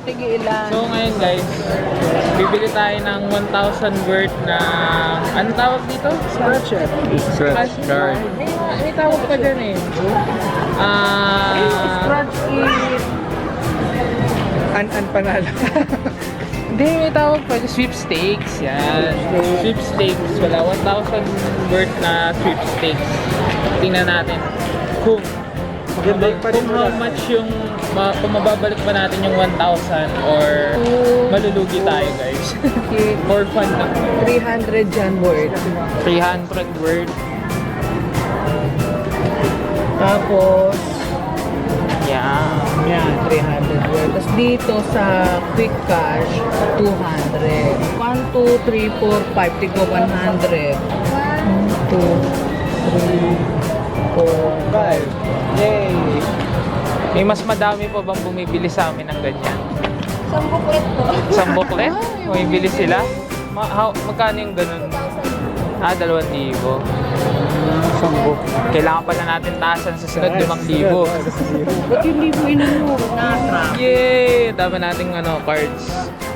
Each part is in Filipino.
Tigilan. So ngayon guys, bibili tayo ng 1,000 worth na, anong tawag dito? Scratcher. Scratch card. May tawag pa dyan eh. Scratch kit. An panalo. Hindi, may tawag pa. Sweepstakes. Yan. Sweepstakes. Wala. 1,000 worth na sweepstakes. Tingnan natin kung how much yung kung mababalik pa natin yung 1,000 or malulugi tayo guys. For fun lang. 300 dyan word. 300 worth. Tapos, Yeah. yan, 300 word. Tapos dito sa quick cash, 200. 1, 2, 3, 4, 5. Tigo 100. 1, 2, 3, 4, 5. Yay! May mas madami pa bang bumibili sa amin ng ganyan? Isang buklet po. Isang booklet? Bumibili sila? Magkano yung ganun? 2,000. Sambok. Kailangan pala natin taasan sa sunod 5,000. Ba't yung libo inanong na-trap? Yay! Dami nating cards.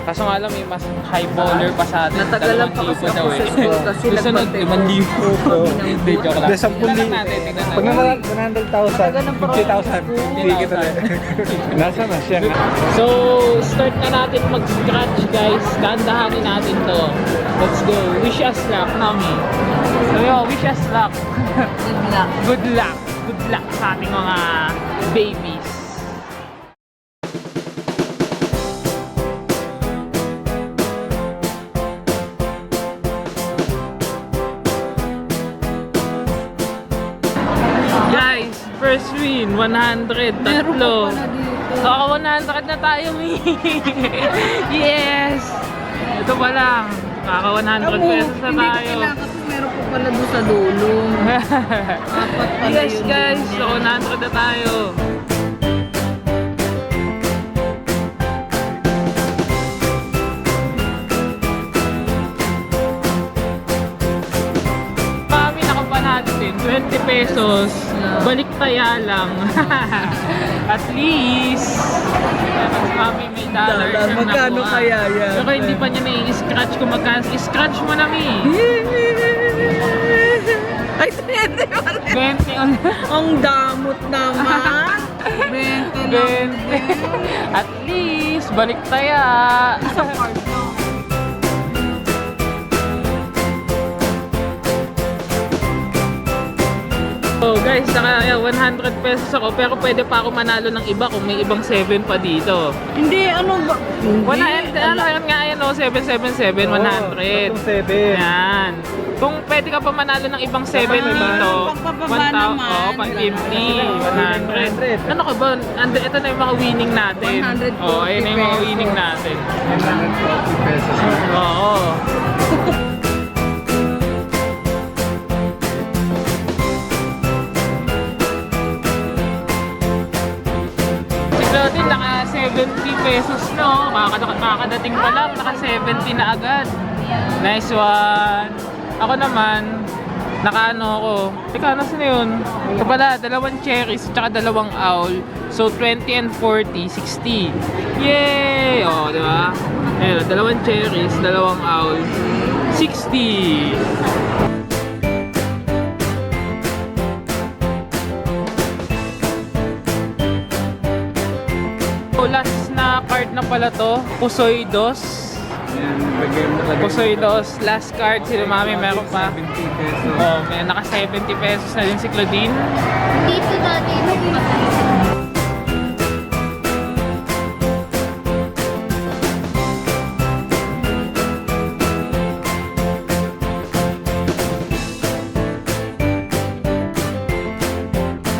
Kaso nga lang may mas high baller pa sa atin. Natagalan pa kasi 2,000 daw ako sa school kasi Susunod, nagpatay. 5,000. Hindi, joke lang. 10,000. Tingnan natin, tingnan Pag natin. na 100,000, 50,000. Hindi kita na. Nasa na siya na. So, start na natin mag-scratch guys. Dahan-dahanin natin to. Let's go. Wish us luck, Nami. So, wish us luck. Good luck. Good luck. Good luck sa ating mga babies. Guys, first win, 100, tatlo. Kaka 100 na tayo, Mi. Yes! Ito pa lang. Kaka 100 pesos na Hindi ko tayo. kailangan kasi meron po pala doon sa dulo. Apat pala Yes yun. guys, so 100 na tayo. Kami nakapan natin, 20 pesos. Balik taya lang. At least, kami may dollar siyang Magkano nakuha. kaya yan? Pero hindi pa niya na-i-scratch kung magkano. I-scratch mo na, Mi. Ay, 20 pa rin. 20 on. Ang damot naman. 20 lang. 20. At least, balik taya. Isang card lang. So guys, naka 100 pesos ako pero pwede pa ako manalo ng iba kung may ibang 7 pa dito. Hindi, ano ba? Ano nga yan, 777, 100. 7. Yan. Kung pwede ka pa manalo ng ibang 7 dito, Pagpapaba naman. 150, 100. Ano ka ba? Ito na yung mga winning natin. 140 Oh, ayun na yung mga winning natin. 140 pesos. Oo. Din naka 70 pesos no, kakadating pa lang, naka 70 na agad. Nice one. Ako naman, naka ako. Teka, nasa na yun? Ito pala, 2 cherries at 2 owl. So 20 and 40, 60. Yay! O, di ba? Ayun, 2 cherries, 2 owl, 60. Last na card na pala to, Pusoy Dos. Pusoy Dos, last card. Sila Mami, meron pa. 70 pesos. Oh, may naka 70 pesos na din si Claudine. Dito dati.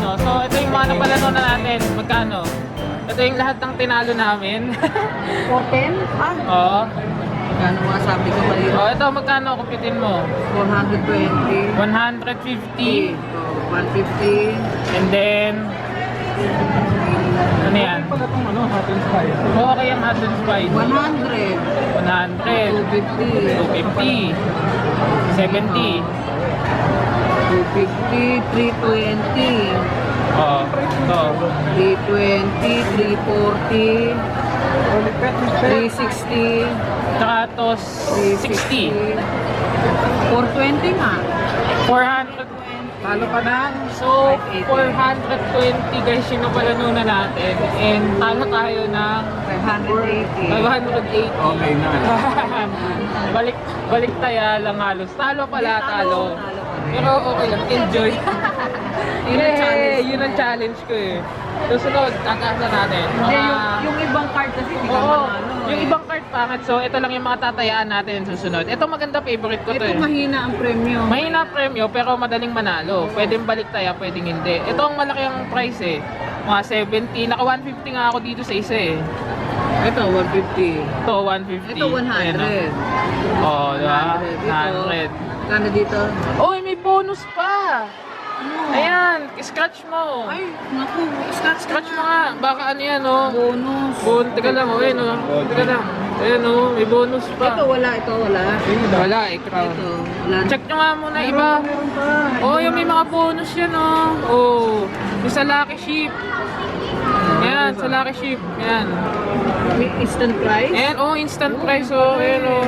No, so ito yung mga napalano na natin. Magkano? Ito yung lahat ng tinalo namin. 410? Ah, Oo. ano nga sabi ko mali? Oh, ito magkano kumpitin mo? 420. 150. 150. And then ano yan? Pala itong hot and spice. Okay ang hot and spicy. 100. 100. 250. 250. 70. 250. 320. Oo. Ito. 320. 340. 360. Tsaka tos 60. 420 nga. 400. Talo ka na. So, 420 guys yung napalanunan natin. And talo tayo ng 580. 580. Okay na. balik taya lang halos. Talo pala, talo. Talo pa rin. Pero okay lang, enjoy. Yun ang challenge Yun ang challenge ko eh. Susunod, tataas na natin. Hindi, Mga- yung ibang card kasi hindi ka Oo, manalo. yung ibang card pangit. So, ito lang yung mga tatayaan natin susunod. Ito maganda, favorite ko to Ito eh. mahina ang premyo. Mahina premyo pero madaling manalo. Pwedeng balik taya, pwedeng hindi. Ito ang malaki ang price eh. Mga 70. Naka 150 nga ako dito sa isa eh. Ito, 150. Ito, 150. Ito, 100. Oh, diba? 100. 100. Kano dito? Oy, may bonus pa! Ayan, scratch mo. Ay, naku, Scratch mo nga. Baka ano yan, oh. bonus. Teka lang, oh, ayan, oh. Teka lang. Ayan, oh, may bonus pa. Ito wala, ito wala. Wala, eh, crown. Ito, wala. Check nyo nga muna iba. Oh, yung may mga bonus yan, oh. Oh, yung sa Lucky Ship. Yan, sa Lucky Ship. Yan. May instant price? Ayan, oh, instant price, oh. Ayan, oh.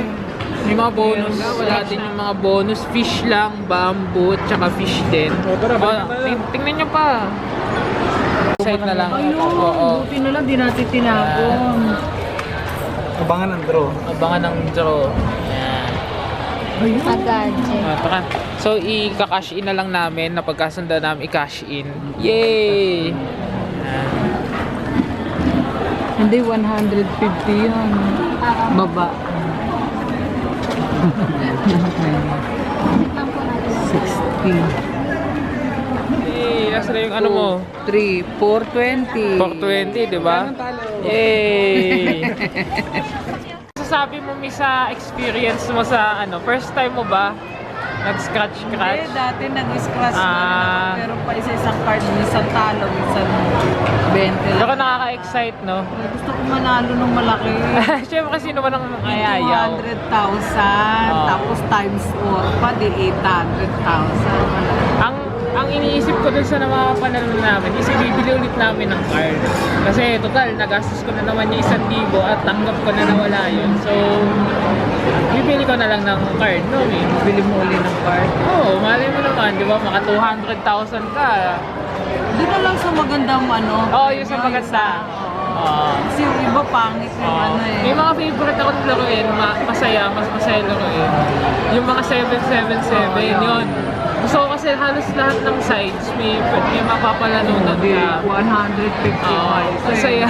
May mga bonus. Wala din yung mga bonus. Fish lang, bamboo, tsaka fish din. Tingnan nyo pa. Side na lang. Ayun, Oo. buti na lang, di natin tinapon. Abangan ng draw. Abangan ng draw. Ayan. Agad. Tara. So, i-cash in na lang namin na pagkasunda namin i-cash in. Yay! Hindi, 150 yun. Baba. 60. Yay! Nasa na yung ano mo? 3, 420. 420, di ba? Yay! Sasabi mo, mi sa experience mo sa ano, first time mo ba nag-scratch-scratch? Hindi, dati nag-scratch na Ah. pero pa isa-isang card, minsan talo, minsan 20 lang. Pero nakaka-excite, no? Gusto ko manalo ng malaki. Siyempre, sino ba nang ayayaw? 200,000, Oh. tapos times 4 pa, di 800,000. Ang iniisip ko dun sa mga panalo namin is ibibili ulit namin ng card. Kasi total, nagastos ko na naman yung 1,000 at tanggap ko na nawala yun. So, bibili ko na lang ng card, no? Bili mo ulit ng card. Oo, malay mo naman, di ba? Maka 200,000 ka. Doon na lang sa magandang ano. Oo, yung sa maganda. Oo. Kasi yung iba pangit yung ano eh. May mga favorite akong laruin, masaya, mas masaya laruin. Yung mga 777, yun. Gusto ko kasi halos lahat ng sides may mapapalanunan Hindi, ka. 155. Oo, masaya.